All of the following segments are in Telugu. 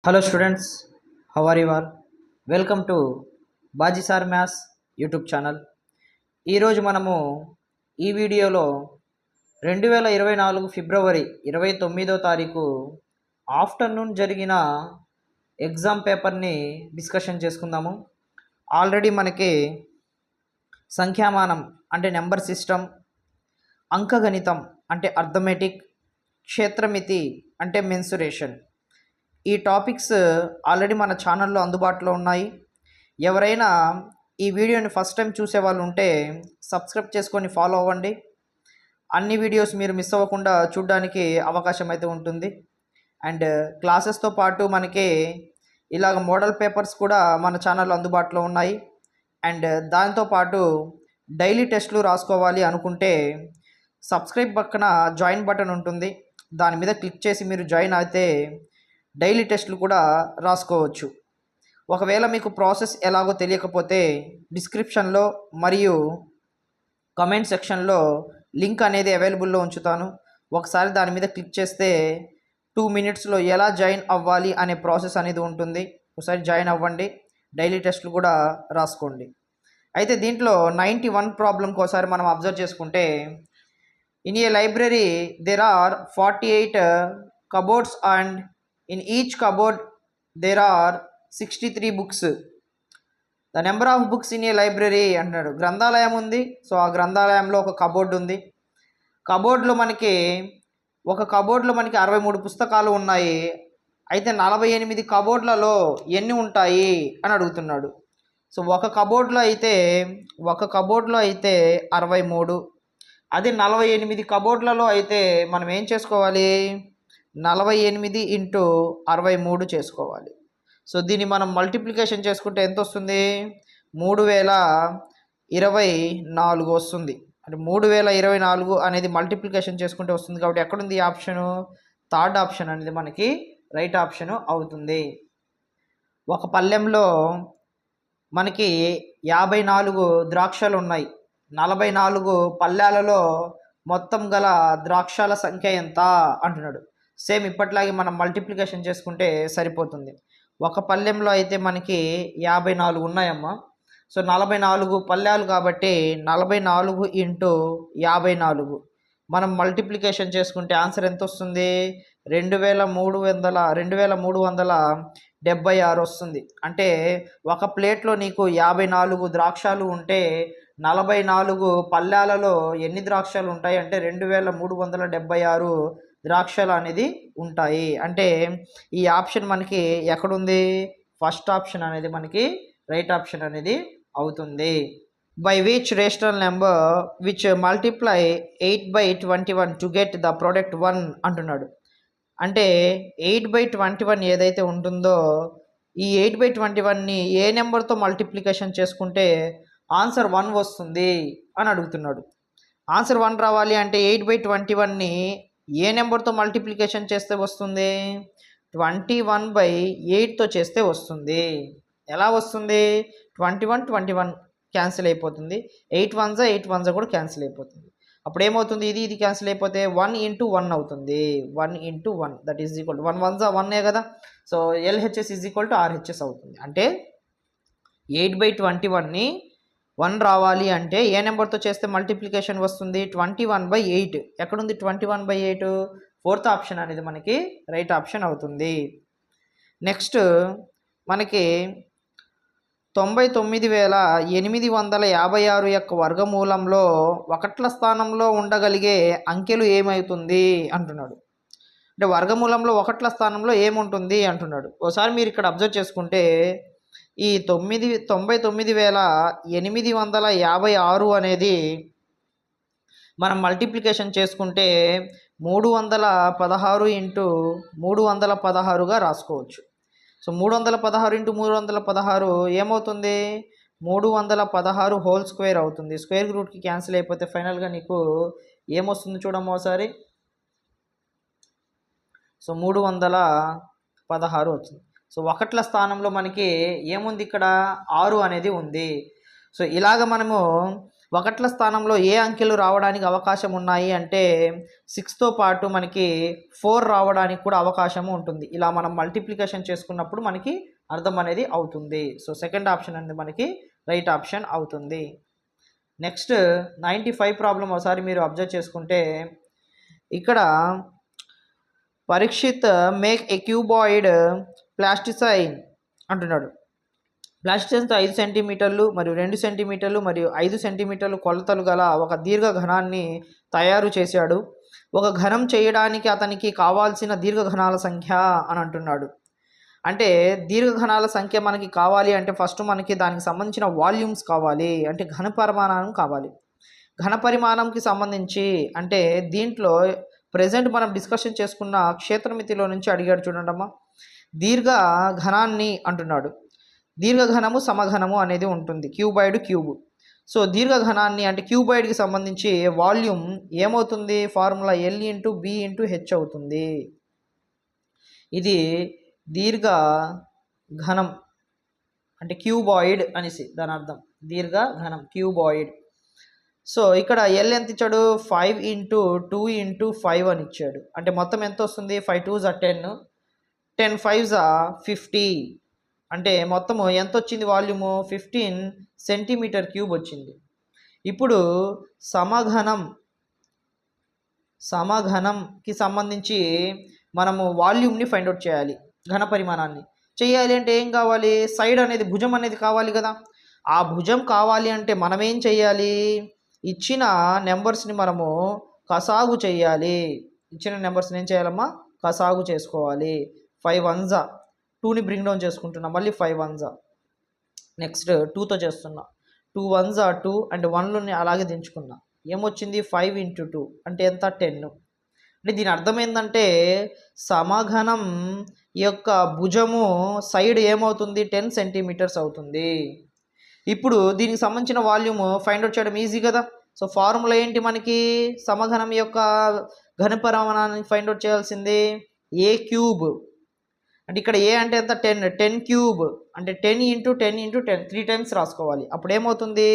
Hello students, how are you all? Welcome to Baji sir maths YouTube channel. ఈరోజు మనము ఈ వీడియోలో 2024 ఫిబ్రవరి 29వ తారీఖు ఆఫ్టర్నూన్ జరిగిన ఎగ్జామ్ పేపర్ని డిస్కషన్ చేసుకుందాము. ఆల్రెడీ మనకి సంఖ్యామానం అంటే నెంబర్ సిస్టమ్, అంకగణితం అంటే అర్థమెటిక్, క్షేత్రమితి అంటే మెన్సురేషన్, ఈ టాపిక్స్ ఆల్రెడీ మన ఛానల్లో అందుబాటులో ఉన్నాయి. ఎవరైనా ఈ వీడియోని ఫస్ట్ టైం చూసే వాళ్ళు ఉంటే సబ్స్క్రైబ్ చేసుకొని ఫాలో అవ్వండి. అన్ని వీడియోస్ మీరు మిస్ అవ్వకుండా చూడడానికి అవకాశం అయితే ఉంటుంది. అండ్ క్లాసెస్తో పాటు మనకి ఇలాగ మోడల్ పేపర్స్ కూడా మన ఛానల్లో అందుబాటులో ఉన్నాయి. అండ్ దాంతోపాటు డైలీ టెస్ట్లు రాసుకోవాలి అనుకుంటే సబ్స్క్రైబ్ పక్కన జాయిన్ బటన్ ఉంటుంది, దాని మీద క్లిక్ చేసి మీరు జాయిన్ అయితే డైలీ టెస్ట్లు కూడా రాసుకోవచ్చు. ఒకవేళ మీకు ప్రాసెస్ ఎలాగో తెలియకపోతే డిస్క్రిప్షన్లో మరియు కమెంట్ సెక్షన్లో లింక్ అనేది అవైలబుల్లో ఉంచుతాను. ఒకసారి దాని మీద క్లిక్ చేస్తే 2 మినిట్స్లో ఎలా జాయిన్ అవ్వాలి అనే ప్రాసెస్ అనేది ఉంటుంది. ఒకసారి జాయిన్ అవ్వండి, డైలీ టెస్ట్లు కూడా రాసుకోండి. అయితే దీంట్లో 91 ప్రాబ్లంకి ఒకసారి మనం అబ్జర్వ్ చేసుకుంటే, in a library there are 48 cupboards and in each cupboard there are 63 books. The number of books in a library అంటున్నాడు. గ్రంథాలయం ఉంది, సో ఆ గ్రంథాలయంలో ఒక కబోర్డ్ ఉంది. కబోర్డ్లో మనకి 63 పుస్తకాలు ఉన్నాయి. అయితే 48 కబోర్డ్లలో ఎన్ని ఉంటాయి అని అడుగుతున్నాడు. సో ఒక కబోర్డ్లో అయితే 63, అదే 48 కబోర్డ్లలో అయితే మనం ఏం చేసుకోవాలి, 48 ఇంటూ 63 చేసుకోవాలి. సో దీన్ని మనం మల్టిప్లికేషన్ చేసుకుంటే ఎంత వస్తుంది, 3024 వస్తుంది. అంటే 3024 అనేది మల్టిప్లికేషన్ చేసుకుంటే వస్తుంది. కాబట్టి ఎక్కడుంది ఈ ఆప్షను, థర్డ్ ఆప్షన్ అనేది మనకి రైట్ ఆప్షను అవుతుంది. ఒక పళ్ళెంలో మనకి 54 ద్రాక్షలు ఉన్నాయి. 44 పళ్ళాలలో మొత్తం గల ద్రాక్షల సంఖ్య ఎంత అంటున్నాడు. సేమ్ ఇప్పట్లాగే మనం మల్టిప్లికేషన్ చేసుకుంటే సరిపోతుంది. ఒక పళ్ళెంలో అయితే మనకి 54 ఉన్నాయమ్మా. సో 44 పళ్ళాలు కాబట్టి 44 ఇంటూ 54 మనం మల్టిప్లికేషన్ చేసుకుంటే ఆన్సర్ ఎంత వస్తుంది, 2376 వస్తుంది. అంటే ఒక ప్లేట్లో నీకు 54 ద్రాక్షాలు ఉంటే 44 పళ్ళాలలో ఎన్ని ద్రాక్షాలు ఉంటాయి అంటే 2376 ద్రాక్షలు అనేది ఉంటాయి. అంటే ఈ ఆప్షన్ మనకి ఎక్కడుంది, ఫస్ట్ ఆప్షన్ అనేది మనకి రైట్ ఆప్షన్ అనేది అవుతుంది. By which rational number which multiply 8/21 to get the product 1 అంటున్నాడు. అంటే 8/21 ఏదైతే ఉంటుందో ఈ 8/21ని ఏ నెంబర్తో మల్టిప్లికేషన్ చేసుకుంటే ఆన్సర్ 1 వస్తుంది అని అడుగుతున్నాడు. ఆన్సర్ 1 రావాలి అంటే 8/21ని ఏ నెంబర్తో మల్టిప్లికేషన్ చేస్తే వస్తుంది, 21/8తో చేస్తే వస్తుంది. ఎలా వస్తుంది, 21 క్యాన్సిల్ అయిపోతుంది, 8 1 కూడా క్యాన్సిల్ అయిపోతుంది. అప్పుడు ఏమవుతుంది, ఇది క్యాన్సిల్ అయిపోతే 1 ఇంటూ 1 అవుతుంది. 1 ఇంటూ 1 దట్ ఈజ్ ఈక్వల్ 1 1 1 కదా. So LHS is equal to RHS అవుతుంది. అంటే 8/21ని 1 రావాలి అంటే ఏ నెంబర్తో చేస్తే మల్టిప్లికేషన్ వస్తుంది, 21/8. ఎక్కడుంది 21/8, ఫోర్త్ ఆప్షన్ అనేది మనకి రైట్ ఆప్షన్ అవుతుంది. నెక్స్ట్ మనకి 99,856 యొక్క వర్గమూలంలో ఒకట్ల స్థానంలో ఉండగలిగే అంకెలు ఏమవుతుంది అంటున్నాడు. అంటే వర్గమూలంలో ఒకట్ల స్థానంలో ఏముంటుంది అంటున్నాడు. ఒకసారి మీరు ఇక్కడ అబ్జర్వ్ చేసుకుంటే ఈ 99,856 అనేది మనం మల్టిప్లికేషన్ చేసుకుంటే 316 ఇంటూ 316గా రాసుకోవచ్చు. సో 316 ఇంటూ 316 ఏమవుతుంది, 316 హోల్ స్క్వేర్ అవుతుంది. స్క్వేర్ రూట్కి క్యాన్సిల్ అయిపోతే ఫైనల్గా నీకు ఏమొస్తుంది చూడమ్మా ఒకసారి. సో 316 వచ్చింది. సో ఒకట్ల స్థానంలో మనకి ఏముంది, ఇక్కడ 6 అనేది ఉంది. సో ఇలాగ మనము ఒకట్ల స్థానంలో ఏ అంకెలు రావడానికి అవకాశం ఉన్నాయి అంటే 6తో పాటు మనకి 4 రావడానికి కూడా అవకాశం ఉంటుంది. ఇలా మనం మల్టిప్లికేషన్ చేసుకున్నప్పుడు మనకి అర్థం అనేది అవుతుంది. సో సెకండ్ ఆప్షన్ అనేది మనకి రైట్ ఆప్షన్ అవుతుంది. నెక్స్ట్ 95 ప్రాబ్లం ఒకసారి మీరు అబ్జర్వ్ చేసుకుంటే ఇక్కడ పరీక్షిత్ మేక్ ఏ క్యూబాయిడ్ ప్లాస్టిసైన్ అంటున్నాడు. ప్లాస్టిసైన్తో 5 సెంటీమీటర్లు మరియు 2 సెంటీమీటర్లు మరియు 5 సెంటీమీటర్లు కొలతలు గల ఒక దీర్ఘ ఘనాన్ని తయారు చేశాడు. ఒక ఘనం చేయడానికి అతనికి కావాల్సిన దీర్ఘ ఘనాల సంఖ్య అని అంటున్నాడు. అంటే దీర్ఘ ఘనాల సంఖ్య మనకి కావాలి అంటే ఫస్ట్ మనకి దానికి సంబంధించిన వాల్యూమ్స్ కావాలి, అంటే ఘన పరిమాణం కావాలి. ఘన పరిమాణంకి సంబంధించి అంటే దీంట్లో ప్రజెంట్ మనం డిస్కషన్ చేసుకున్న క్షేత్రమితిలో నుంచి అడిగాడు చూడండమ్మా. దీర్ఘ ఘనాన్ని అంటున్నాడు. దీర్ఘఘనము సమఘనము అనేది ఉంటుంది, క్యూబాయిడ్ క్యూబ్. సో దీర్ఘఘనాన్ని అంటే క్యూబాయిడ్కి సంబంధించి వాల్యూమ్ ఏమవుతుంది, formula L into B into H అవుతుంది. ఇది దీర్ఘ ఘనం అంటే క్యూబాయిడ్ అనేసి దాని అర్థం, దీర్ఘ ఘనం క్యూబాయిడ్. సో ఇక్కడ ఎల్ ఎంత ఇచ్చాడు, 5 ఇంటూ 2 ఇంటూ 5 అని ఇచ్చాడు. అంటే మొత్తం ఎంత వస్తుంది, 5 2s are 10, 10 5s are 50. అంటే మొత్తము ఎంత వచ్చింది వాల్యూము, 15 సెంటీమీటర్ క్యూబ్ వచ్చింది. ఇప్పుడు సమఘనంకి సంబంధించి మనము వాల్యూమ్ని ఫైండ్ అవుట్ చేయాలి. ఘన పరిమాణాన్ని చేయాలి అంటే ఏం కావాలి, సైడ్ అనేది భుజం అనేది కావాలి కదా. ఆ భుజం కావాలి అంటే మనం ఏం చేయాలి, ఇచ్చిన నెంబర్స్ని మనము కసాగు చేయాలి. ఇచ్చిన నెంబర్స్ని ఏం చేయాలమ్మా, కసాగు చేసుకోవాలి. 5 1s 2ని బ్రింగ్ డౌన్ చేసుకుంటున్నా, మళ్ళీ 5 1s. నెక్స్ట్ 2తో చేస్తున్నా, 2 1s 2 అండ్ 1ని అలాగే దించుకున్నా. ఏమొచ్చింది, 5 ఇంటూ 2 అంటే ఎంత, 10. అంటే దీని అర్థం ఏంటంటే సమఘనం యొక్క భుజము సైడ్ ఏమవుతుంది, 10 సెంటీమీటర్స్ అవుతుంది. ఇప్పుడు దీనికి సంబంధించిన వాల్యూమ్ ఫైండ్ అవుట్ చేయడం ఈజీ కదా. సో ఫార్ములా ఏంటి మనకి, సమఘనం యొక్క ఘన పరిమాణాన్ని ఫైండ్ అవుట్ చేయాల్సింది ఏ క్యూబ్. అంటే ఇక్కడ ఏ అంటే ఎంత, 10 క్యూబ్ అంటే 10 ఇంటూ 10 ఇంటూ 10 3 టైమ్స్ రాసుకోవాలి. అప్పుడు ఏమవుతుంది,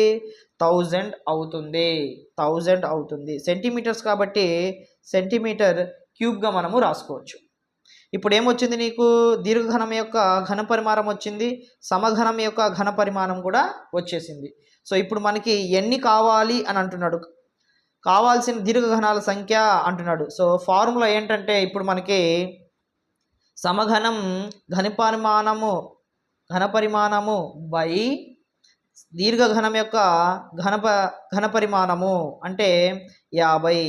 1000 అవుతుంది. 1000 అవుతుంది. సెంటీమీటర్స్ కాబట్టి సెంటీమీటర్ క్యూబ్గా మనము రాసుకోవచ్చు. ఇప్పుడు ఏమొచ్చింది నీకు, దీర్ఘఘనం యొక్క ఘన పరిమాణం వచ్చింది, సమఘనం యొక్క ఘన పరిమాణం కూడా వచ్చేసింది. సో ఇప్పుడు మనకి ఎన్ని కావాలి అని అంటున్నాడు, కావాల్సిన దీర్ఘఘనాల సంఖ్య అంటున్నాడు. సో ఫార్ములా ఏంటంటే ఇప్పుడు మనకి సమఘనం ఘన పరిమాణము బై దీర్ఘఘనం యొక్క ఘన పరిమాణము అంటే 50.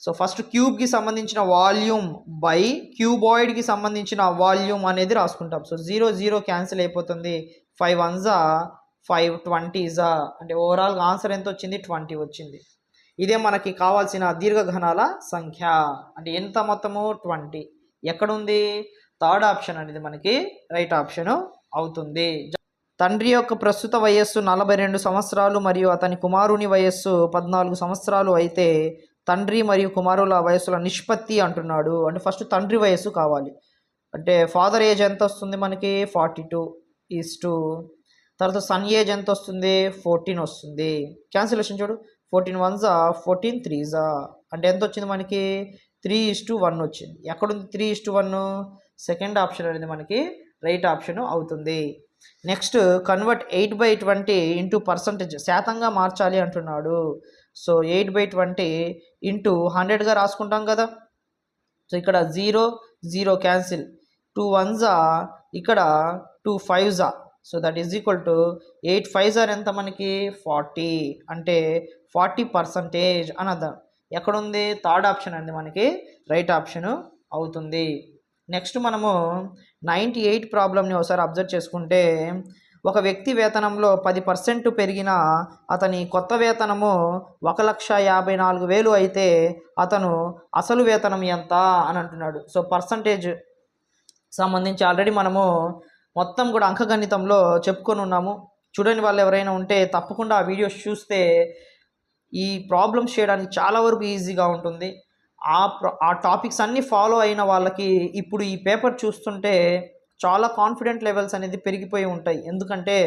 సో ఫస్ట్ క్యూబ్కి సంబంధించిన వాల్యూమ్ బై క్యూబాయిడ్కి సంబంధించిన వాల్యూమ్ అనేది రాసుకుంటాం. సో 0 0 క్యాన్సిల్ అయిపోతుంది. 5 1s 5 20s అంటే ఓవరాల్గా ఆన్సర్ ఎంత వచ్చింది, 20 వచ్చింది. ఇదే మనకి కావాల్సిన దీర్ఘఘనాల సంఖ్య. అంటే ఎంత మొత్తము, 20. ఎక్కడుంది, థర్డ్ ఆప్షన్ అనేది మనకి రైట్ ఆప్షన్ అవుతుంది. తండ్రి యొక్క ప్రస్తుత వయస్సు 42 సంవత్సరాలు మరియు అతని కుమారుని వయస్సు 14 సంవత్సరాలు అయితే తండ్రి మరియు కుమారుల వయస్సుల నిష్పత్తి అంటున్నాడు. అంటే ఫస్ట్ తండ్రి వయస్సు కావాలి. అంటే ఫాదర్ ఏజ్ ఎంత వస్తుంది మనకి, 42 తర్వాత సన్ ఏజ్ ఎంత వస్తుంది, 14 వస్తుంది. క్యాన్సిలేషన్ చూడు, 14 1s 14 3s అంటే ఎంత వచ్చింది మనకి, 3:1 వచ్చింది. ఎక్కడుంది 3:1, సెకండ్ ఆప్షన్ అనేది మనకి రైట్ ఆప్షన్ అవుతుంది. నెక్స్ట్ కన్వర్ట్ 8/20 ఇంటూ పర్సంటేజ్, శాతంగా మార్చాలి అంటున్నాడు. సో 8/20 ఇంటూ 100గా రాసుకుంటాం కదా. సో ఇక్కడ 0 0 క్యాన్సిల్, 2 1s ఇక్కడ 2 5s. So that is equal to 8 5s ఎంత మనకి, 40 అంటే 40% అని అర్థం. ఎక్కడుంది, థర్డ్ ఆప్షన్ అండి మనకి రైట్ ఆప్షన్ అవుతుంది. నెక్స్ట్ మనము 98 ప్రాబ్లమ్ని ఒకసారి అబ్జర్వ్ చేసుకుంటే, ఒక వ్యక్తి వేతనంలో 10% పెరిగిన అతని కొత్త వేతనము 1,54,000 అయితే అతను అసలు వేతనం ఎంత అని అంటున్నాడు. సో పర్సంటేజ్ సంబంధించి ఆల్రెడీ మనము మొత్తం కూడా అంకగణితంలో చెప్పుకొని ఉన్నాము. చూడని వాళ్ళు ఎవరైనా ఉంటే తప్పకుండా ఆ వీడియోస్ చూస్తే ఈ ప్రాబ్లమ్స్ చేయడానికి చాలా వరకు ఈజీగా ఉంటుంది. ఆ టాపిక్స్ అన్నీ ఫాలో అయిన వాళ్ళకి ఇప్పుడు ఈ పేపర్ చూస్తుంటే చాలా కాన్ఫిడెంట్ లెవెల్స్ అనేది పెరిగిపోయి ఉంటాయి. ఎందుకంటే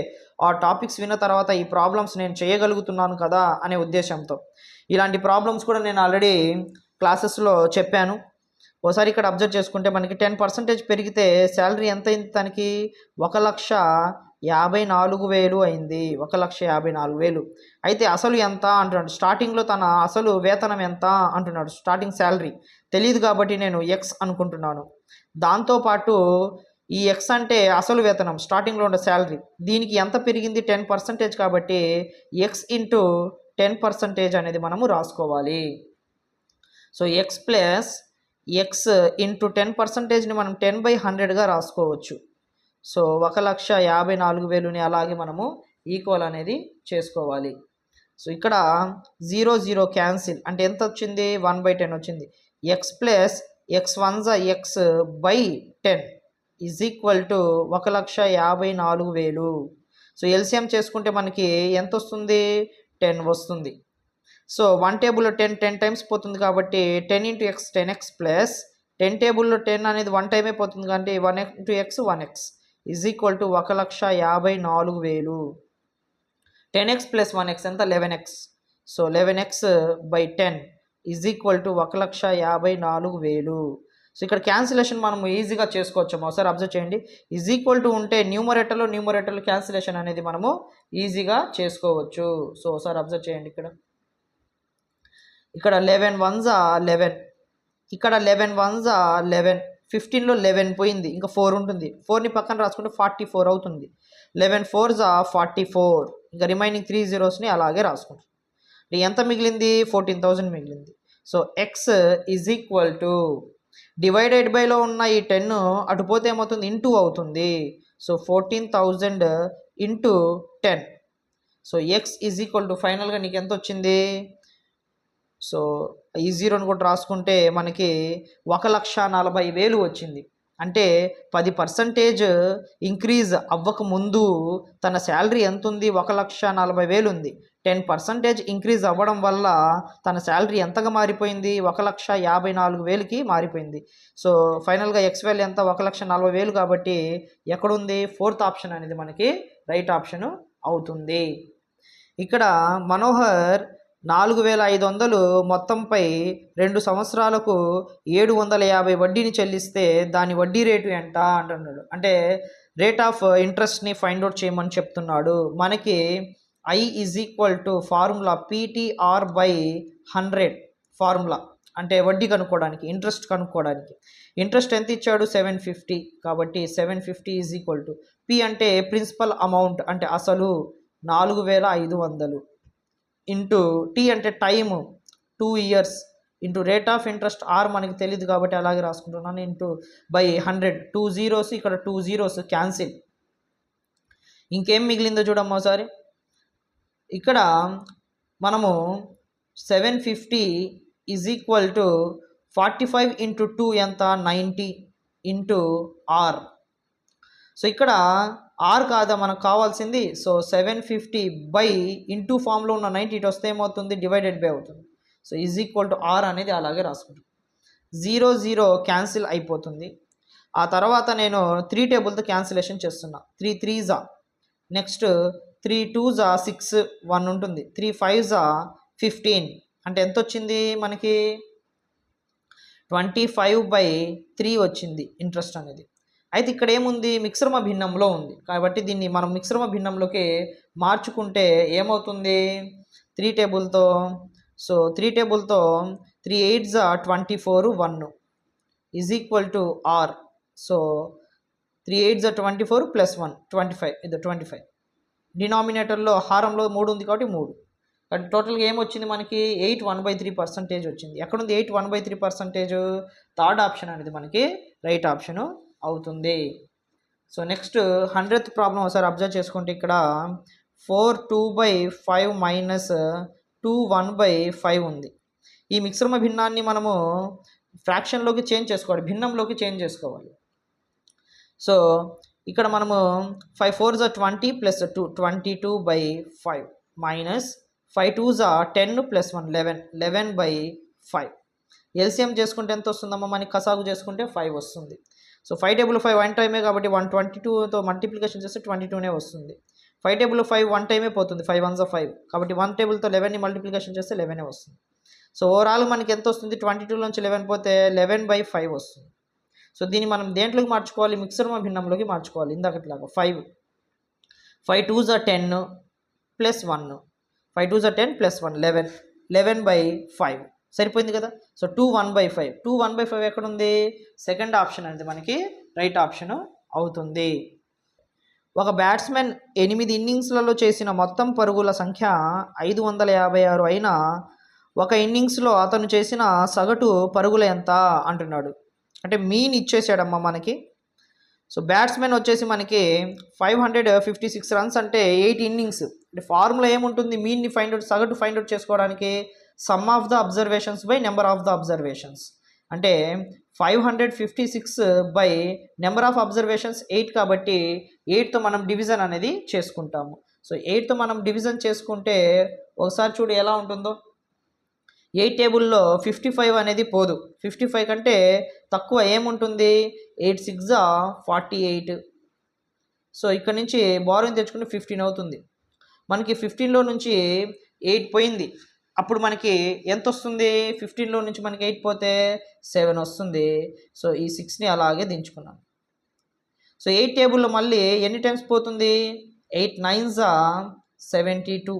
ఆ టాపిక్స్ విన్న తర్వాత ఈ ప్రాబ్లమ్స్ నేను చేయగలుగుతున్నాను కదా అనే ఉద్దేశంతో. ఇలాంటి ప్రాబ్లమ్స్ కూడా నేను ఆల్రెడీ క్లాసెస్లో చెప్పాను. ఒకసారి ఇక్కడ అబ్జర్వ్ చేసుకుంటే మనకి 10% పెరిగితే శాలరీ ఎంత అయింది తనకి? 1,54,000 అయింది. 1,54,000. అయితే అసలు ఎంత అంటున్నాడు. స్టార్టింగ్లో తన అసలు వేతనం ఎంత అంటున్నాడు. స్టార్టింగ్ శాలరీ తెలియదు కాబట్టి నేను ఎక్స్ అనుకుంటున్నాను. దాంతోపాటు ఈ ఎక్స్ అంటే అసలు వేతనం, స్టార్టింగ్లో ఉన్న శాలరీ, దీనికి ఎంత పెరిగింది? 10% కాబట్టి ఎక్స్ ఇంటూ 10% అనేది మనము రాసుకోవాలి. So x plus x into 10%ని మనం 10/100గా రాసుకోవచ్చు. సో 1,54,000ని అలాగే మనము ఈక్వల్ అనేది చేసుకోవాలి. సో ఇక్కడ 0 0 క్యాన్సిల్ అంటే ఎంత వచ్చింది? 1/10 వచ్చింది. X plus X 1 X by 10 is equal to 1,54,000. So LCM చేసుకుంటే మనకి ఎంత వస్తుంది? 10 వస్తుంది. సో 1 టేబుల్లో 10 టైమ్స్ పోతుంది కాబట్టి 10 ఇంటూ ఎక్స్ 10x ప్లస్ 10 టేబుల్లో 10 అనేది 1 టైమే పోతుంది కాబట్టి 1 into X 1x is equal to 1,54,000. 10x plus 1x ఎంత? 11x. So 11x by 10 is equal to 1,54,000. So ఇక్కడ క్యాన్సిలేషన్ మనం ఈజీగా చేసుకోవచ్చు. ఒకసారి అబ్జర్వ్ చేయండి. ఈజ్ ఈక్వల్ టు ఉంటే న్యూమరేటర్లో క్యాన్సిలేషన్ అనేది మనము ఈజీగా చేసుకోవచ్చు. సో ఒకసారి అబ్జర్వ్ చేయండి. ఇక్కడ 11 1s 11, ఇక్కడ 11 1s 11, 15లో 11 పోయింది, ఇంకా 4 ఉంటుంది. 4ని పక్కన రాసుకుంటే 44 అవుతుంది. 11 4s 44, ఇంకా రిమైనింగ్ 3 zeros అలాగే రాసుకుంటాం. ఎంత మిగిలింది? 14,000 మిగిలింది. So x is equal to divided బైలో ఉన్న ఈ 10 అటు పోతే ఏమవుతుంది? ఇంటూ అవుతుంది. So 14,000 into 10. So x is equal to ఫైనల్గా నీకు ఎంత వచ్చింది? సో ఈ జీరోని కూడా రాసుకుంటే మనకి 1,40,000 వచ్చింది. అంటే 10% ఇంక్రీజ్ అవ్వక ముందు తన శాలరీ ఎంత ఉంది? 1,40,000 ఉంది. 10% ఇంక్రీజ్ అవ్వడం వల్ల తన శాలరీ ఎంతగా మారిపోయింది? 1,54,000కి మారిపోయింది. సో ఫైనల్గా ఎక్స్ వాల్యూ ఎంత? 1,40,000 కాబట్టి ఎక్కడుంది? 4th ఆప్షన్ అనేది మనకి రైట్ ఆప్షన్ అవుతుంది. ఇక్కడ మనోహర్ 4,500 మొత్తంపై 2 సంవత్సరాలకు 750 వడ్డీని చెల్లిస్తే దాని వడ్డీ రేటు ఎంత అంటున్నాడు. అంటే రేట్ ఆఫ్ ఇంట్రెస్ట్ని ఫైండ్ అవుట్ చేయమని చెప్తున్నాడు. మనకి I is equal to formula PTR by 100 formula, అంటే వడ్డీ కనుక్కోవడానికి, ఇంట్రెస్ట్ కనుక్కోవడానికి. ఇంట్రెస్ట్ ఎంత ఇచ్చాడు? 750. కాబట్టి 750 ఈజ్ ఈక్వల్ టు P అంటే ప్రిన్సిపల్ అమౌంట్ అంటే అసలు 4,500 ఇంటూ టీ అంటే time 2 years into rate of interest R మనకి తెలియదు కాబట్టి అలాగే రాసుకుంటున్నాను. Into by 100. 2 zeros, ఇక్కడ 2 zeros క్యాన్సిల్. ఇంకేం మిగిలిందో చూడమ్మా ఒకసారి. ఇక్కడ మనము 750 ఈజ్ ఈక్వల్ టు 45 ఇంటూ 2 ఎంత? 90 ఇంటూ ఆర్. సో ఇక్కడ ఆర్ కాదా మనకు కావాల్సింది. సో 750 బై ఇంటూ ఫామ్లో ఉన్న 90 ఇటు వస్తే ఏమవుతుంది? డివైడెడ్ బై అవుతుంది. So is equal to R అనేది అలాగే రాసుకుంటాం. 0 0 క్యాన్సిల్ అయిపోతుంది. ఆ తర్వాత నేను 3 టేబుల్తో క్యాన్సిలేషన్ చేస్తున్నా. 3 3s, నెక్స్ట్ 3 2s 6, 1 ఉంటుంది. 3 5s 15 అంటే ఎంత వచ్చింది మనకి? 25/3 వచ్చింది ఇంట్రెస్ట్ అనేది. అయితే ఇక్కడ ఏముంది? మిశ్రమ భిన్నంలో ఉంది కాబట్టి దీన్ని మనం మిశ్రమ భిన్నంలోకి మార్చుకుంటే ఏమవుతుంది? 3 టేబుల్తో. సో 3 టేబుల్తో 3 8s 24, 1 is equal to R. So 3 8s 24 plus 1 25, ఇది 25. డినామినేటర్లో హారంలో 3 ఉంది కాబట్టి 3. కాబట్టి టోటల్గా ఏమొచ్చింది మనకి? 8 1/3% వచ్చింది. ఎక్కడుంది 8 1/3%? థర్డ్ ఆప్షన్ అనేది మనకి రైట్ ఆప్షను అవుతుంది. సో నెక్స్ట్ 100th ప్రాబ్లం ఒకసారి అబ్జర్వ్ చేసుకుంటే ఇక్కడ 4 2/5 మైనస్ 2 1/5 ఉంది. ఈ మిశ్రమ భిన్నాన్ని మనము ఫ్రాక్షన్లోకి చేంజ్ చేసుకోవాలి, భిన్నంలోకి చేంజ్ చేసుకోవాలి. సో ఇక్కడ మనము 5 4s 20 plus 2 22/5 minus 5 2s 10 plus 1 11 11/5. LCM చేసుకుంటే ఎంత వస్తుందమ్మా మనకి? కసాగు చేసుకుంటే 5 వస్తుంది. సో 5 టేబుల్ 5 వన్ టైమే కాబట్టి 122తో మల్టిప్లికేషన్ చేస్తే 22నే వస్తుంది. 5 టేబుల్ 5 వన్ టైమే పోతుంది, 5 1 5 కాబట్టి 1 టేబుల్తో 11ని మల్టిప్లికేషన్ చేస్తే 11 వస్తుంది. సో ఓవరాల్ మనకి ఎంత వస్తుంది, 22 నుంచి 11 పోతే 11/5 వస్తుంది. సో దీన్ని మనం దేంట్లోకి మార్చుకోవాలి, మిక్సర్ భిన్నంలోకి మార్చుకోవాలి. ఇందాకట్లాగా 5 2s are 10 plus 1, 5 2s are 10 plus 1 11/5 సరిపోయింది కదా. సో 2 1/5, 2 1/5 ఎక్కడ ఉంది, సెకండ్ ఆప్షన్ అనేది మనకి రైట్ ఆప్షన్ అవుతుంది. ఒక బ్యాట్స్మెన్ 8 ఇన్నింగ్స్లలో చేసిన మొత్తం పరుగుల సంఖ్య 556 అయినా ఒక ఇన్నింగ్స్లో అతను చేసిన సగటు పరుగుల ఎంత అంటున్నాడు. అంటే మీన్ ఇచ్చేసాడమ్మా మనకి. సో బ్యాట్స్మెన్ వచ్చేసి మనకి 556 రన్స్ అంటే 8 ఇన్నింగ్స్. అంటే ఫార్ములా ఏముంటుంది, మీన్ని సగటు ఫైండ్ అవుట్ చేసుకోవడానికి some of the observations by number of the observations. అంటే 556 బై నెంబర్ ఆఫ్ అబ్జర్వేషన్స్ 8 కాబట్టి 8తో మనం డివిజన్ అనేది చేసుకుంటాము. సో 8తో మనం డివిజన్ చేసుకుంటే ఒకసారి చూడు ఎలా ఉంటుందో. 8 టేబుల్లో 55 అనేది పోదు, 55 కంటే తక్కువ ఏముంటుంది, 8 6 48. సో ఇక్కడ నుంచి బారోని తెచ్చుకుంటే 15 అవుతుంది. మనకి 15లో నుంచి 8 పోయింది, అప్పుడు మనకి ఎంత వస్తుంది, 15లో నుంచి మనకి 8 పోతే 7 వస్తుంది. సో ఈ 6ని అలాగే దించుకున్నాం. సో 8 టేబుల్లో మళ్ళీ ఎన్ని టైమ్స్ పోతుంది, 8 9s 72,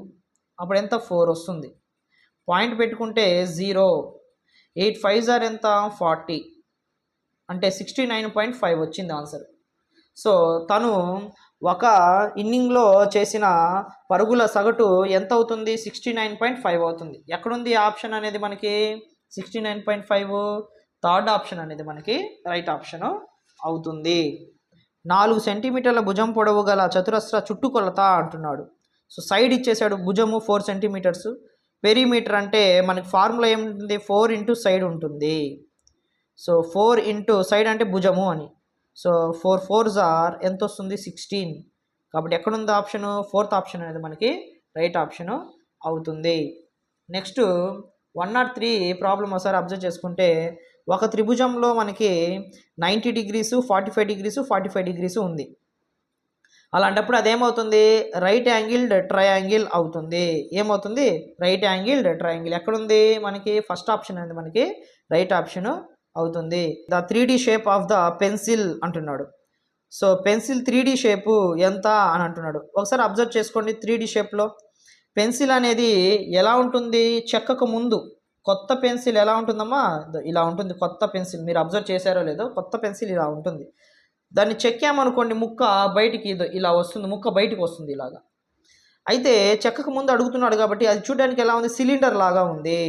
అప్పుడు ఎంత 4 వస్తుంది. పాయింట్ పెట్టుకుంటే 0, 8 5s ఎంత 40, అంటే 69.5 వచ్చింది ఆన్సర్. సో తను ఒక ఇన్నింగ్లో చేసిన పరుగుల సగటు ఎంత అవుతుంది, 69.5 అవుతుంది. ఎక్కడుంది ఆప్షన్ అనేది మనకి 69.5, థర్డ్ ఆప్షన్ అనేది మనకి రైట్ ఆప్షన్ అవుతుంది. 4 సెంటీమీటర్ల భుజం పొడవు గల చతురస్ర చుట్టుకొలత అంటున్నాడు. సో సైడ్ ఇచ్చేసాడు, భుజము 4 సెంటీమీటర్స్, పెరిమీటర్ అంటే మనకి ఫార్ములా ఏముంటుంది, 4 ఇంటూ సైడ్ ఉంటుంది. సో 4 ఇంటూ సైడ్ అంటే భుజము అని. సో 4 4s are ఎంత వస్తుంది, 16. కాబట్టి ఎక్కడుంది ఆప్షన్, ఫోర్త్ ఆప్షన్ అనేది మనకి రైట్ ఆప్షన్ అవుతుంది. నెక్స్ట్ 103 ప్రాబ్లం ఒకసారి అబ్జర్వ్ చేసుకుంటే, ఒక త్రిభుజంలో మనకి 90 degrees 45 degrees 45 degrees ఉంది. అలాంటప్పుడు అదేమవుతుంది, రైట్ యాంగిల్డ్ ట్రయాంగిల్ అవుతుంది. ఏమవుతుంది, రైట్ యాంగిల్డ్ ట్రయాంగిల్. ఎక్కడుంది మనకి, ఫస్ట్ ఆప్షన్ అనేది మనకి రైట్ ఆప్షన్ అవుతుంది. The 3D shape of the pencil అంటున్నాడు. సో పెన్సిల్ 3D షేపు ఎంత అని అంటున్నాడు. ఒకసారి అబ్జర్వ్ చేసుకోండి, 3D షేప్లో పెన్సిల్ అనేది ఎలా ఉంటుంది, చెక్కకు ముందు కొత్త పెన్సిల్ ఎలా ఉంటుందమ్మా, ఇలా ఉంటుంది కొత్త పెన్సిల్. మీరు అబ్జర్వ్ చేశారో లేదో, కొత్త పెన్సిల్ ఇలా ఉంటుంది. దాన్ని చెక్కామనుకోండి, ముక్క బయటికి ఇలా వస్తుంది, ముక్క బయటికి వస్తుంది ఇలాగా. అయితే చెక్కకు ముందు అడుగుతున్నాడు కాబట్టి అది చూడడానికి ఎలా ఉంది, సిలిండర్ లాగా ఉంది.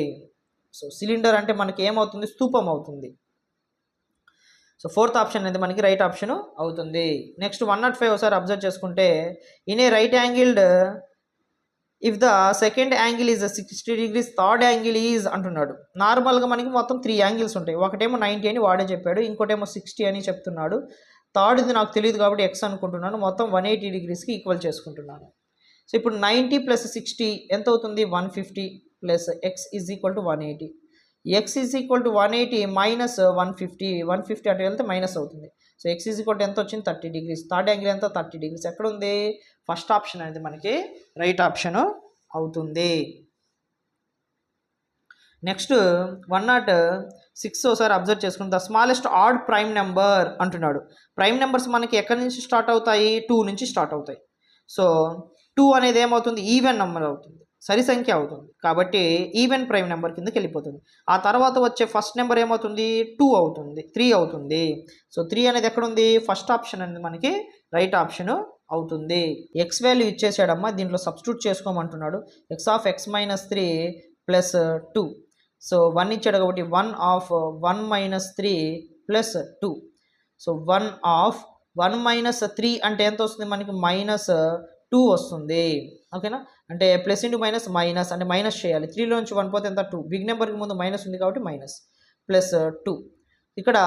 సో సిలిండర్ అంటే మనకి ఏమవుతుంది, స్తూపం అవుతుంది. సో ఫోర్త్ ఆప్షన్ అనేది మనకి రైట్ ఆప్షన్ అవుతుంది. నెక్స్ట్ 105 ఒకసారి అబ్జర్వ్ చేసుకుంటే, in A right angled if the second angle is 60 degrees third angle is అంటున్నాడు. నార్మల్గా మనకి మొత్తం 3 యాంగిల్స్ ఉంటాయి. ఒకటేమో 90 అని వాడే చెప్పాడు, ఇంకోటేమో 60 అని చెప్తున్నాడు. థర్డ్ది నాకు తెలియదు కాబట్టి ఎక్స్ అనుకుంటున్నాను. మొత్తం 180 degreesకి ఈక్వల్ చేసుకుంటున్నాను. సో ఇప్పుడు 90 + 60 ఎంత అవుతుంది, 150 plus X is equal to 180. X is equal to 180 minus 150 అటు వెళ్తే మైనస్ అవుతుంది. So x is equal to ఎంత వచ్చింది, 30 degrees. థర్డ్ యాంగిల్ ఎంత, 30 degrees. ఎక్కడ ఉంది, ఫస్ట్ ఆప్షన్ అనేది మనకి రైట్ ఆప్షన్ అవుతుంది. నెక్స్ట్ 106 ఒకసారి అబ్జర్వ్ చేసుకుంటే, the smallest odd prime number అంటున్నాడు. ప్రైమ్ నెంబర్స్ మనకి ఎక్కడి నుంచి స్టార్ట్ అవుతాయి, 2 నుంచి స్టార్ట్ అవుతాయి. సో 2 అనేది ఏమవుతుంది, ఈవెన్ నెంబర్ అవుతుంది, సరి సంఖ్య అవుతుంది. కాబట్టి ఈవెన్ ప్రైమ్ నెంబర్ కిందకి వెళ్ళిపోతుంది. ఆ తర్వాత వచ్చే ఫస్ట్ నెంబర్ ఏమవుతుంది, 2 అవుతుంది, 3 అవుతుంది. సో 3 అనేది ఎక్కడుంది, ఫస్ట్ ఆప్షన్ అనేది మనకి రైట్ ఆప్షన్ అవుతుంది. ఎక్స్ వాల్యూ ఇచ్చేసాడమ్మా, దీంట్లో సబ్స్టిట్యూట్ చేసుకోమంటున్నాడు. X of x minus 3 plus 2. So 1 ఇచ్చాడు కాబట్టి 1 of 1 minus 3 plus 2. So 1 of 1 minus 3 అంటే ఎంత వస్తుంది మనకి, మైనస్ 2 వస్తుంది. ఓకేనా, అంటే ప్లస్ ఇంటూ మైనస్ మైనస్ అంటే మైనస్ చేయాలి. 3లో నుంచి 1 పోతే ఎంత, 2. బిగ్ నెంబర్కి ముందు మైనస్ ఉంది కాబట్టి మైనస్, ప్లస్ 2. ఇక్కడ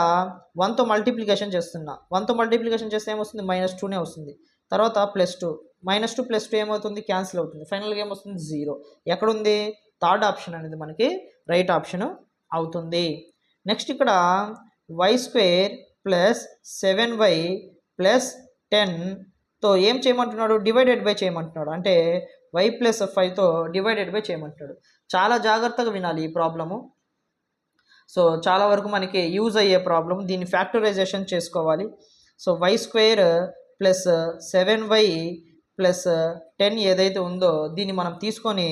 1తో మల్టిప్లికేషన్ చేస్తున్నా, 1తో మల్టిప్లికేషన్ చేస్తే ఏమొస్తుంది, మైనస్ 2నే వస్తుంది. తర్వాత ప్లస్ 2, మైనస్ 2 ప్లస్ 2 ఏమవుతుంది, క్యాన్సిల్ అవుతుంది. ఫైనల్గా ఏమొస్తుంది, 0. ఎక్కడుంది, థర్డ్ ఆప్షన్ అనేది మనకి రైట్ ఆప్షన్ అవుతుంది. నెక్స్ట్ ఇక్కడ y² ప్లస్ 7y ప్లస్ 10తో ఏం చేయమంటున్నాడు, డివైడెడ్ బై చేయమంటున్నాడు. అంటే y ప్లస్ 5తో డివైడెడ్ బై చేయమంటున్నాడు. చాలా జాగ్రత్తగా వినాలి ఈ ప్రాబ్లము. సో చాలా వరకు మనకి యూజ్ అయ్యే ప్రాబ్లం. దీన్ని ఫ్యాక్టరైజేషన్ చేసుకోవాలి. So y square plus 7y plus 10 ఏదైతే ఉందో దీన్ని మనం తీసుకొని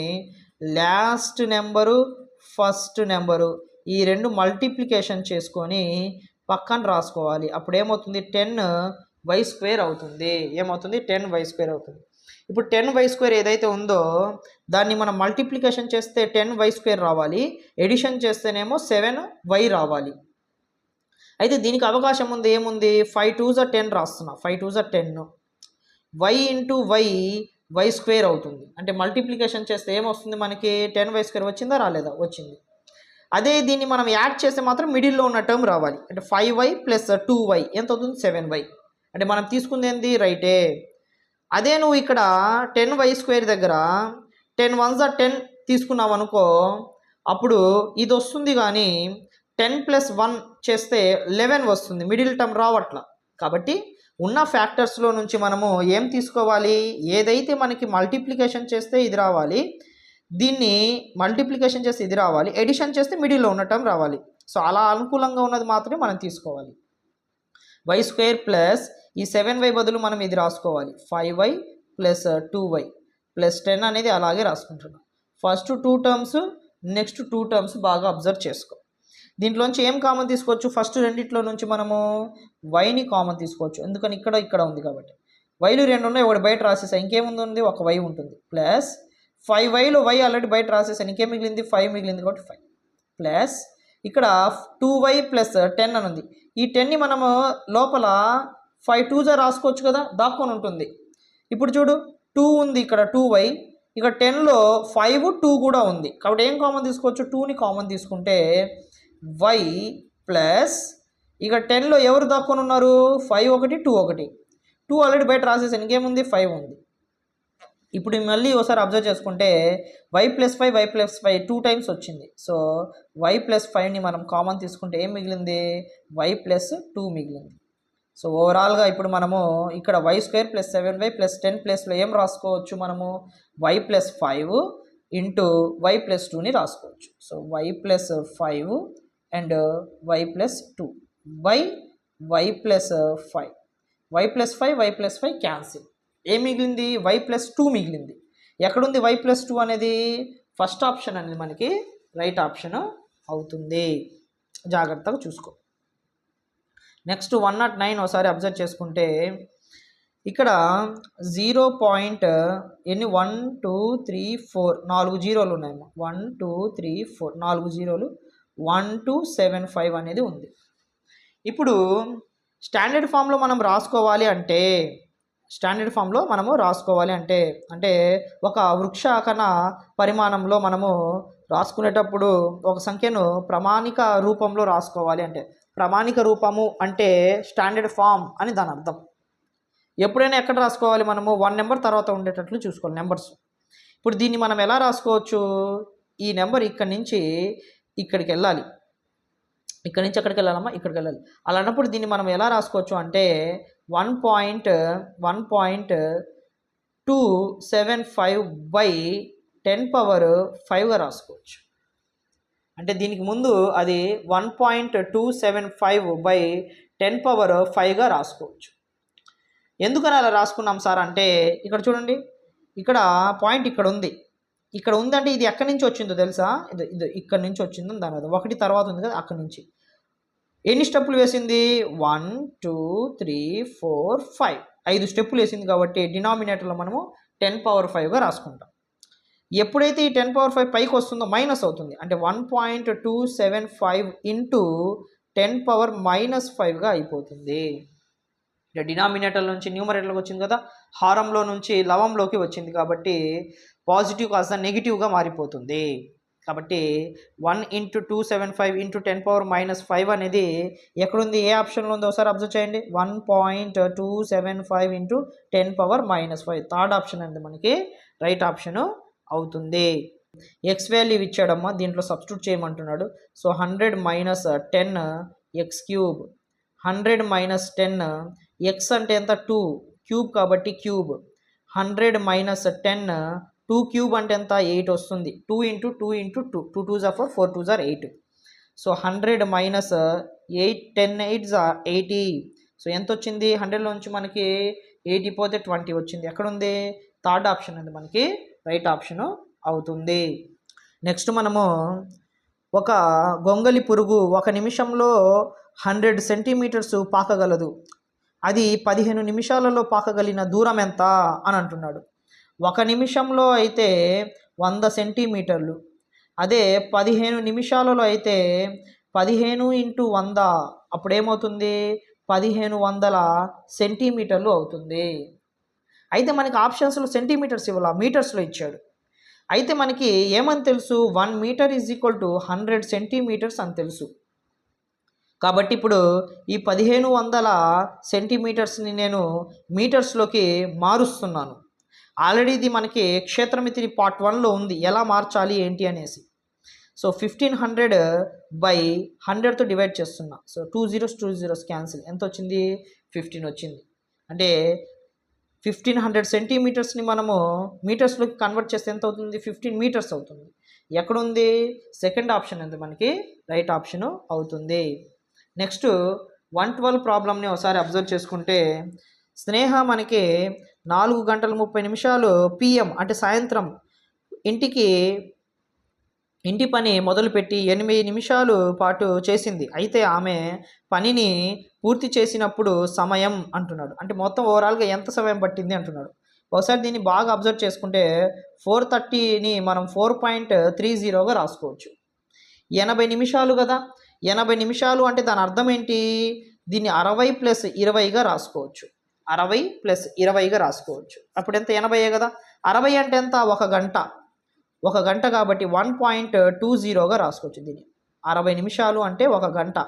లాస్ట్ నెంబరు ఫస్ట్ నెంబరు ఈ రెండు మల్టిప్లికేషన్ చేసుకొని పక్కన రాసుకోవాలి. అప్పుడు ఏమవుతుంది, 10y స్క్వేర్ అవుతుంది. ఏమవుతుంది, 10y స్క్వేర్ అవుతుంది. ఇప్పుడు 10y స్క్వేర్ ఏదైతే ఉందో దాన్ని మనం మల్టిప్లికేషన్ చేస్తే 10y స్క్వేర్ రావాలి, ఎడిషన్ చేస్తేనేమో 7y రావాలి. అయితే దీనికి అవకాశం ఉంది, ఏముంది, 5 2s 10 రాస్తున్నా, 5 2s 10, y into y square అవుతుంది. అంటే మల్టిప్లికేషన్ చేస్తే ఏమొస్తుంది మనకి, 10y స్క్వేర్ వచ్చిందా, రాలేదా, వచ్చింది. అదే దీన్ని మనం యాడ్ చేస్తే మాత్రం మిడిల్లో ఉన్న టర్మ్ రావాలి. అంటే 5y ప్లస్ 2y ఎంత అవుతుంది, 7y. అంటే మనం తీసుకుంది ఏంది, రైటే. అదే నువ్వు ఇక్కడ 10y స్క్వేర్ దగ్గర 10 1s 10 తీసుకున్నావు అనుకో, అప్పుడు ఇది వస్తుంది. కానీ 10 ప్లస్ 1 చేస్తే 11 వస్తుంది, మిడిల్ టర్మ్ రావట్లా. కాబట్టి ఉన్న ఫ్యాక్టర్స్లో నుంచి మనము ఏం తీసుకోవాలి, ఏదైతే మనకి మల్టిప్లికేషన్ చేస్తే ఇది రావాలి, దీన్ని మల్టిప్లికేషన్ చేస్తే ఇది రావాలి, ఎడిషన్ చేస్తే మిడిల్లో ఉన్న టర్మ్ రావాలి. సో అలా అనుకూలంగా ఉన్నది మాత్రమే మనం తీసుకోవాలి. వై స్క్వేర్ ప్లస్ ఈ 7y బదులు మనం ఇది రాసుకోవాలి, 5y ప్లస్ 2y ప్లస్ 10 అనేది అలాగే రాసుకుంటున్నాం. ఫస్ట్ 2 టర్మ్స్, నెక్స్ట్ 2 టర్మ్స్ బాగా అబ్జర్వ్ చేసుకో. దీంట్లోంచి ఏం కామన్ తీసుకోవచ్చు, ఫస్ట్ రెండిట్లో నుంచి మనము వైని కామన్ తీసుకోవచ్చు. ఎందుకని ఇక్కడ ఉంది కాబట్టి. వైలు 2 ఉన్నాయి, ఒకటి బయట రాసేసా, ఇంకేముంది, ఒక వై ఉంటుంది. ప్లస్ 5yలో y ఆల్రెడీ బయట రాసేసాను, ఇంకేం మిగిలింది, 5 మిగిలింది కాబట్టి 5 ప్లస్ ఇక్కడ 2y ప్లస్ 10 అని ఉంది. ఈ 10ని మనము లోపల 5 2s రాసుకోవచ్చు కదా, దాక్కొని ఉంటుంది. ఇప్పుడు చూడు 2 ఉంది ఇక్కడ, 2y, ఇక 10లో 5 2 కూడా ఉంది కాబట్టి ఏం కామన్ తీసుకోవచ్చు, 2ని కామన్ తీసుకుంటే y ప్లస్ ఇక 10లో ఎవరు దాక్కొని ఉన్నారు, 5 1 2 1, 2 ఆల్రెడీ బయట రాసేసాను, ఇంకేముంది, 5 ఉంది. ఇప్పుడు మళ్ళీ ఒకసారి అబ్జర్వ్ చేసుకుంటే y ప్లస్ 5 2 టైమ్స్ వచ్చింది. సో y ప్లస్ 5ని మనం కామన్ తీసుకుంటే ఏం మిగిలింది, y ప్లస్ 2 మిగిలింది. సో ఓవరాల్గా ఇప్పుడు మనము ఇక్కడ y square plus 7y plus 10 ప్లస్లో ఏం రాసుకోవచ్చు, మనము y plus 5 into y plus 2ని రాసుకోవచ్చు. So y plus 5 and y plus 2 y plus 5, y plus 5 cancel. ఏం మిగిలింది, y ప్లస్ 2 మిగిలింది. ఎక్కడుంది y ప్లస్ 2 అనేది, ఫస్ట్ ఆప్షన్ అనేది మనకి రైట్ ఆప్షన్ అవుతుంది. జాగ్రత్తగా చూసుకో. నెక్స్ట్ 109 ఒకసారి అబ్జర్వ్ చేసుకుంటే ఇక్కడ 0 పాయింట్ ఎన్ని 1 2 3 4 4 జీరోలు ఉన్నాయేమో, 1 2 3 4 4 జీరోలు, 1275 అనేది ఉంది. ఇప్పుడు స్టాండర్డ్ ఫామ్లో మనం రాసుకోవాలి అంటే అంటే ఒక వృక్షాకన పరిమాణంలో మనము రాసుకునేటప్పుడు ఒక సంఖ్యను ప్రామాణిక రూపంలో రాసుకోవాలి. అంటే ప్రామాణిక రూపము అంటే స్టాండర్డ్ ఫామ్ అని దాని అర్థం. ఎప్పుడైనా ఎక్కడ రాసుకోవాలి, మనము 1 నెంబర్ తర్వాత ఉండేటట్లు చూసుకోవాలి నెంబర్స్. ఇప్పుడు దీన్ని మనం ఎలా రాసుకోవచ్చు, ఈ నెంబర్ ఇక్కడి నుంచి ఇక్కడికి వెళ్ళాలి, ఇక్కడి నుంచి ఎక్కడికి వెళ్ళాలమ్మా, ఇక్కడికి వెళ్ళాలి. అలా అన్నప్పుడు దీన్ని మనం ఎలా రాసుకోవచ్చు అంటే 1.275 బై 10⁵ రాసుకోవచ్చు. అంటే దీనికి ముందు అది 1.275 బై 10⁵ రాసుకోవచ్చు. ఎందుకని అలా రాసుకున్నాం సార్ అంటే, ఇక్కడ చూడండి, ఇక్కడ పాయింట్ ఇక్కడ ఉంది అంటే ఇది ఎక్కడి నుంచి వచ్చిందో తెలుసా, ఇది ఇక్కడ నుంచి వచ్చిందో దాని అర్థం. 1 తర్వాత ఉంది కదా, అక్కడి నుంచి ఎన్ని స్టెప్పులు వేసింది, 1 2 3 4 5 5 స్టెప్పులు వేసింది. కాబట్టి డినామినేటర్లో మనము 10⁵ రాసుకుంటాం. ఎప్పుడైతే ఈ 10⁵ పైకి వస్తుందో మైనస్ అవుతుంది. అంటే 1.275 ఇంటూ 10⁻⁻5 అయిపోతుంది. డినామినేటర్ నుంచి న్యూమరేటర్లోకి వచ్చింది కదా, హారంలో నుంచి లవంలోకి వచ్చింది కాబట్టి పాజిటివ్ కాస్త నెగిటివ్గా మారిపోతుంది. కాబట్టి 1 × 275 × 10⁻⁻5 అనేది ఎక్కడుంది, ఏ ఆప్షన్లో ఉందో ఒకసారి అబ్జర్వ్ చేయండి. 1.275 × 10⁻⁻5 థర్డ్ ఆప్షన్ అనేది మనకి రైట్ ఆప్షన్ అవుతుంది. ఎక్స్ వాల్యూ ఇచ్చాడమ్మా, దీంట్లో సబ్స్టిట్యూట్ చేయమంటున్నాడు. సో 100 - 10 x³ 100 మైనస్ 10, ఎక్స్ అంటే ఎంత 2, క్యూబ్ కాబట్టి క్యూబ్. 100 మైనస్ 10, 2 క్యూబ్ అంటే ఎంత 8 వస్తుంది. 2 ఇంటూ 2 ఇంటూ 2, 2 2 జా 4, 4 2 జా 8. సో 100 మైనస్ 8, 10 8 జా 80. సో ఎంత వచ్చింది 100లో నుంచి మనకి 80 పోతే 20 వచ్చింది. ఎక్కడ ఉంది? థర్డ్ ఆప్షన్ అది మనకి రైట్ ఆప్షను అవుతుంది. నెక్స్ట్ మనము ఒక గొంగలి పురుగు 1 నిమిషంలో 100 సెంటీమీటర్స్ పాకగలదు. అది 15 నిమిషాలలో పాకగలిగిన దూరం ఎంత అని అంటున్నాడు. 1 నిమిషంలో అయితే 100 సెంటీమీటర్లు, అదే 15 నిమిషాలలో అయితే 15 ఇంటూ 100 అప్పుడేమవుతుంది 1500 సెంటీమీటర్లు అవుతుంది. అయితే మనకి ఆప్షన్స్లో సెంటీమీటర్స్ ఇవ్వాల, మీటర్స్లో ఇచ్చాడు. అయితే మనకి ఏమని తెలుసు 1 metre is equal to 100 centimetres అని తెలుసు. కాబట్టి ఇప్పుడు ఈ 1500 సెంటీమీటర్స్ని నేను మీటర్స్లోకి మారుస్తున్నాను. ఆల్రెడీ ఇది మనకి క్షేత్రమితి పార్ట్ 1లో ఉంది, ఎలా మార్చాలి ఏంటి అనేసి. సో 1500 బై 100తో డివైడ్ చేస్తున్నా. సో 2 zeros క్యాన్సిల్, ఎంత వచ్చింది 15 వచ్చింది. అంటే 1500 సెంటీమీటర్స్ని మనము మీటర్స్లోకి కన్వర్ట్ చేస్తే ఎంత అవుతుంది 15 మీటర్స్ అవుతుంది. ఎక్కడుంది? సెకండ్ ఆప్షన్ ఉంది మనకి రైట్ ఆప్షను అవుతుంది. నెక్స్ట్ 112 ప్రాబ్లమ్ని ఒకసారి అబ్జర్వ్ చేసుకుంటే, స్నేహ మనకి 4 గంటల 30 నిమిషాలు PM అంటే సాయంత్రం ఇంటి పని మొదలుపెట్టి 8 నిమిషాలు పాటు చేసింది. అయితే ఆమె పనిని పూర్తి చేసినప్పుడు సమయం అంటున్నాడు. అంటే మొత్తం ఓవరాల్గా ఎంత సమయం పట్టింది అంటున్నాడు. ఒకసారి దీన్ని బాగా అబ్జర్వ్ చేసుకుంటే 430ని మనం 4.30గా రాసుకోవచ్చు. 80 నిమిషాలు కదా, 80 నిమిషాలు అంటే దాని అర్థం ఏంటి? దీన్ని 60 ప్లస్ 20గా రాసుకోవచ్చు. 60 ప్లస్ 20గా రాసుకోవచ్చు. అప్పుడు ఎంత 80 కదా. 60 అంటే ఎంత? 1 గంట. 1 గంట కాబట్టి 1.20గా రాసుకోవచ్చు దీన్ని. 60 నిమిషాలు అంటే 1 గంట,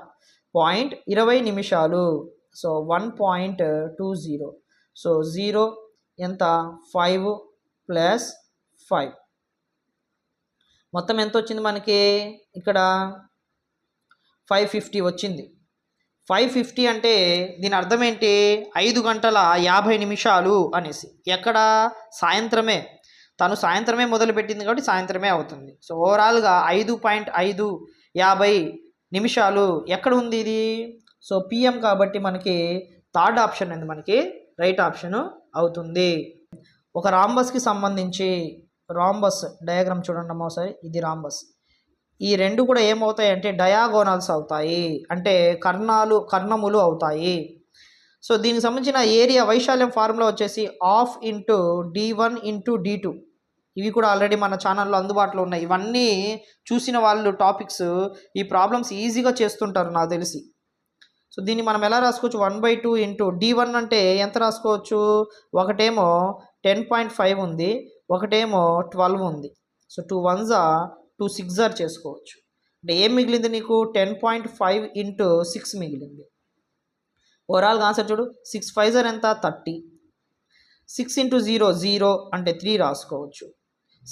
20 నిమిషాలు. సో 1.20. సో 0 ఎంత 5 ప్లస్ 5 మొత్తం ఎంత వచ్చింది మనకి? ఇక్కడ 550 వచ్చింది. 550 అంటే దీని అర్థం ఏంటి? 5 గంటల 50 నిమిషాలు అనేసి. ఎక్కడ? సాయంత్రమే. తను సాయంత్రమే మొదలుపెట్టింది కాబట్టి సాయంత్రమే అవుతుంది. సో ఓవరాల్గా 5.550 నిమిషాలు ఎక్కడ ఉంది ఇది? సో PM కాబట్టి మనకి థర్డ్ ఆప్షన్ అనేది మనకి రైట్ ఆప్షను అవుతుంది. ఒక రాంబస్కి సంబంధించి రాంబస్ డయాగ్రామ్ చూడండి అమ్మ ఒకసారి. ఇది రాంబస్. ఈ రెండు కూడా ఏమవుతాయి అంటే డయాగోనల్స్ అవుతాయి, అంటే కర్ణములు అవుతాయి. సో దీనికి సంబంధించిన ఏరియా వైశాల్యం ఫార్ములా వచ్చేసి ½ ఇంటూ D1 ఇంటూ D2. ఇవి కూడా ఆల్రెడీ మన ఛానల్లో అందుబాటులో ఉన్నాయి. ఇవన్నీ చూసిన వాళ్ళు టాపిక్స్ ఈ ప్రాబ్లమ్స్ ఈజీగా చేస్తుంటారు నాకు తెలిసి. సో దీన్ని మనం ఎలా రాసుకోవచ్చు? 1/2 ఇంటూ D1 అంటే ఎంత రాసుకోవచ్చు? ఒకటేమో 10.5 ఉంది, ఒకటేమో 12 ఉంది. సో 2 1s 2 6 చేసుకోవచ్చు. అంటే ఏం మిగిలింది నీకు? 10.5 ఇంటూ 6 మిగిలింది. ఓవరాల్గా ఆన్సర్ చూడు. 6 5s ఎంత? 30. 6 ఇంటూ 0 0 అంటే 3 రాసుకోవచ్చు.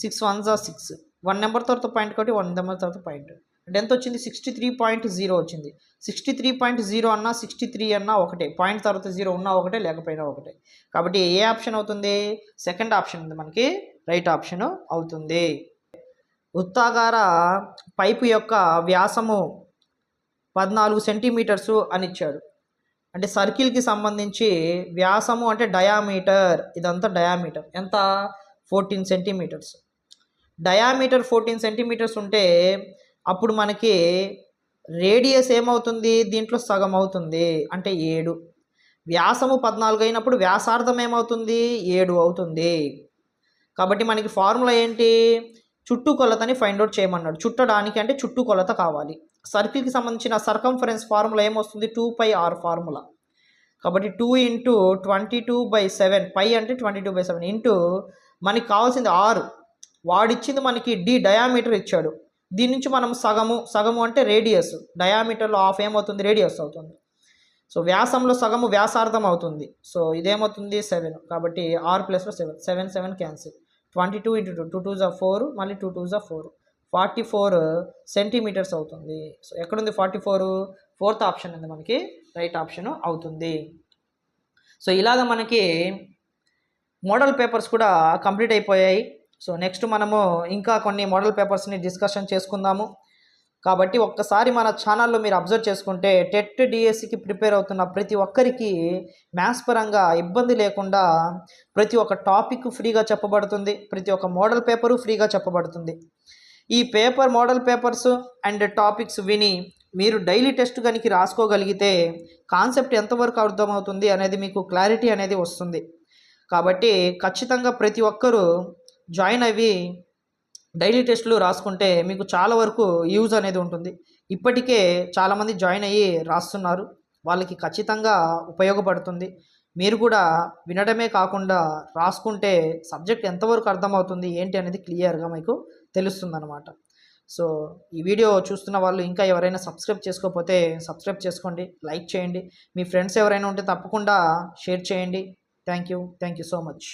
6 1s 6. 1 నెంబర్ తర్వాత పాయింట్ కాబట్టి 1 నెంబర్ తర్వాత పాయింట్. అంటే ఎంత వచ్చింది? 63.0 వచ్చింది. 63.0 అన్నా 63 అన్నా ఒకటే. పాయింట్ తర్వాత 0 ఉన్నా ఒకటే, లేకపోయినా ఒకటే. కాబట్టి ఏ ఆప్షన్ అవుతుంది? సెకండ్ ఆప్షన్ ఉంది మనకి రైట్ ఆప్షన్ అవుతుంది. వృత్తాకార పైపు యొక్క వ్యాసము 14 సెంటీమీటర్సు అని ఇచ్చాడు. అంటే సర్కిల్కి సంబంధించి వ్యాసము అంటే డయామీటర్, ఇదంతా డయామీటర్ ఎంత? 14 సెంటీమీటర్స్. డయామీటర్ 14 సెంటీమీటర్స్ ఉంటే అప్పుడు మనకి రేడియస్ ఏమవుతుంది? దీంట్లో సగం అవుతుంది, అంటే 7. వ్యాసము 14 అయినప్పుడు వ్యాసార్థం ఏమవుతుంది? 7 అవుతుంది. కాబట్టి మనకి ఫార్ములా ఏంటి? చుట్టూ కొలతని ఫైండ్ అవుట్ చేయమన్నాడు. చుట్టడానికి అంటే చుట్టూ కొలత కావాలి. సర్కిల్కి సంబంధించిన సర్కంఫరెన్స్ ఫార్ములా ఏమొస్తుంది? 2πr formula. కాబట్టి 2 ఇంటూ 22/7, పై అంటే 22/7 ఇంటూ మనకి కావాల్సింది r, వాడిచ్చింది మనకి d డయామీటర్ ఇచ్చాడు. దీని నుంచి మనం సగము అంటే రేడియస్, డయామీటర్లో హాఫ్ ఏమవుతుంది? రేడియస్ అవుతుంది. సో వ్యాసంలో సగము వ్యాసార్థం అవుతుంది. సో ఇదేమవుతుంది? 7. కాబట్టి r ప్లస్లో 7, 7 7 క్యాన్సిల్. 22 ఇంటూ 2, 2 2s 4, మళ్ళీ 2 2s 4, 44 సెంటీమీటర్స్ అవుతుంది. సో ఎక్కడుంది 44? ఫోర్త్ ఆప్షన్ అనేది మనకి రైట్ ఆప్షన్ అవుతుంది. సో ఇలాగ మనకి మోడల్ పేపర్స్ కూడా కంప్లీట్ అయిపోయాయి. సో నెక్స్ట్ మనము ఇంకా కొన్ని మోడల్ పేపర్స్ని డిస్కషన్ చేసుకుందాము. కాబట్టి ఒక్కసారి మన ఛానల్లో మీరు అబ్జర్వ్ చేసుకుంటే టెట్ డిఎస్సికి ప్రిపేర్ అవుతున్న ప్రతి ఒక్కరికి మ్యాథ్స్ పరంగా ఇబ్బంది లేకుండా ప్రతి ఒక్క టాపిక్ ఫ్రీగా చెప్పబడుతుంది, ప్రతి ఒక్క మోడల్ పేపరు ఫ్రీగా చెప్పబడుతుంది. ఈ మోడల్ పేపర్స్ అండ్ టాపిక్స్ విని మీరు డైలీ టెస్ట్ కనుక రాసుకోగలిగితే కాన్సెప్ట్ ఎంతవరకు అర్థమవుతుంది అనేది మీకు క్లారిటీ అనేది వస్తుంది. కాబట్టి ఖచ్చితంగా ప్రతి ఒక్కరూ జాయిన్ అయ్యి డైలీ టెస్టులు రాసుకుంటే మీకు చాలా వరకు యూజ్ అనేది ఉంటుంది. ఇప్పటికే చాలామంది జాయిన్ అయ్యి రాస్తున్నారు, వాళ్ళకి ఖచ్చితంగా ఉపయోగపడుతుంది. మీరు కూడా వినడమే కాకుండా రాసుకుంటే సబ్జెక్ట్ ఎంతవరకు అర్థమవుతుంది ఏంటి అనేది క్లియర్గా మీకు తెలుస్తుందన్నమాట. సో ఈ వీడియో చూస్తున్న వాళ్ళు ఇంకా ఎవరైనా సబ్స్క్రైబ్ చేసుకోకపోతే సబ్స్క్రైబ్ చేసుకోండి, లైక్ చేయండి, మీ ఫ్రెండ్స్ ఎవరైనా ఉంటే తప్పకుండా షేర్ చేయండి. Thank you so much.